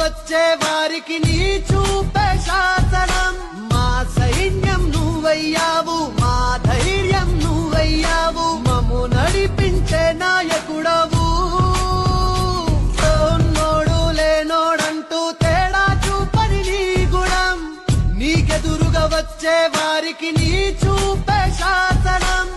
వచ్చే వారికి నీ చూపే శాసనం. మా సైన్యం నువ్వయ్యావు, మా ధైర్యం నువ్వయ్యావు, మమ్ము నడిపించే నాయకుడవు. ఉన్నోడు లేనోడంటూ తేడా చూపని నీ గుణం, నీకెదురుగా వచ్చే వారికి నీ చూపే శాసనం.